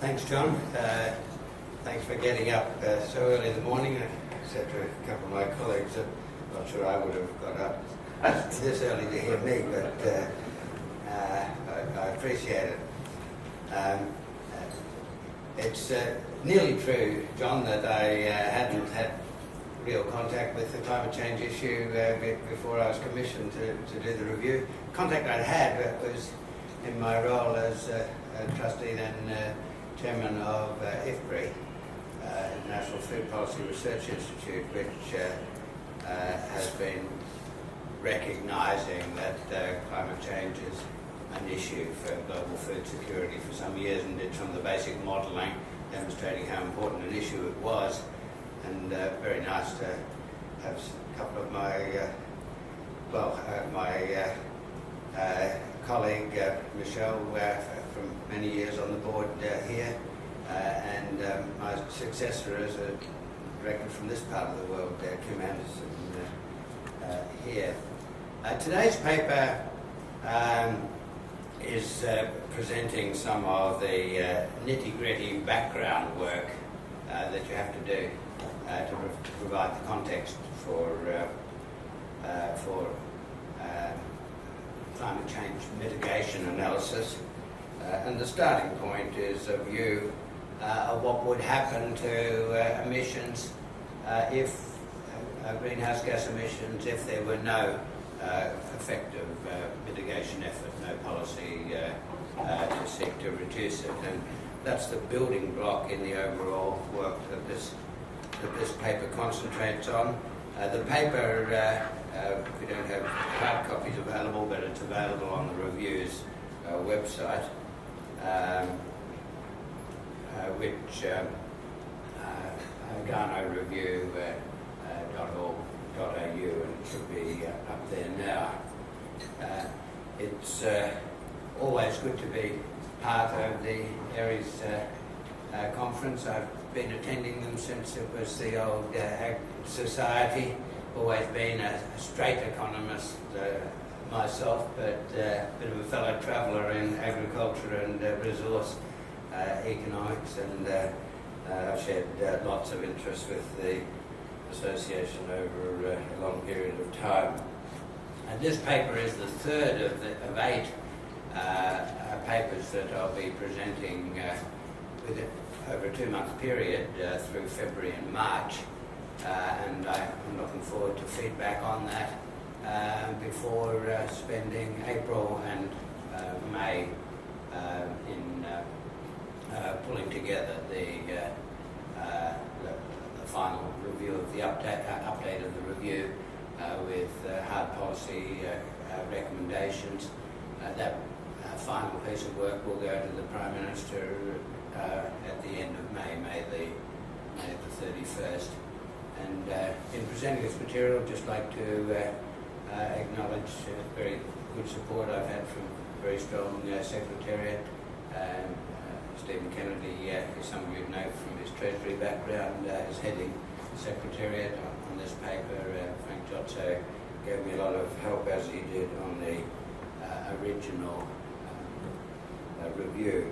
Thanks, John. Thanks for getting up so early in the morning. I said to a couple of my colleagues that I'm not sure I would have got up this early to hear me, but I appreciate it. It's nearly true, John, that I hadn't had real contact with the climate change issue before I was commissioned to do the review. Contact I'd had was in my role as a trustee and chairman of IFPRI, National Food Policy Research Institute, which has been recognising that climate change is an issue for global food security for some years, and did some of the basic modelling demonstrating how important an issue it was. And very nice to have a couple of my colleague Michelle from many years on the board here, and my successor as a director from this part of the world, Kim Anderson, here. Today's paper is presenting some of the nitty-gritty background work that you have to do to provide the context for climate change mitigation analysis. And the starting point is a view of what would happen to emissions if greenhouse gas emissions if there were no effective mitigation effort, no policy to seek to reduce it. And that's the building block in the overall work that this paper concentrates on. The paper, we don't have hard copies available, but it's available on the review's website, which Garnaut review.org.au, and it should be up there now. It's always good to be part of the Aares conference. I've been attending them since it was the old Ag Society. Always been a straight economist myself, but a bit of a fellow traveller in agriculture and resource economics, and I've shared lots of interest with the association over a long period of time. And this paper is the third of 8 papers that I'll be presenting over a 2-month period through February and March, and I'm looking forward to feedback on that before spending April and May in pulling together the final review of the update of the review with hard policy recommendations. That final piece of work will go to the Prime Minister at the end of May the 31st. And in presenting this material, I'd just like to acknowledge very good support I've had from a very strong Secretariat. Stephen Kennedy, as some of you know from his Treasury background, is heading the Secretariat on this paper. Frank Giotto gave me a lot of help, as he did on the original review.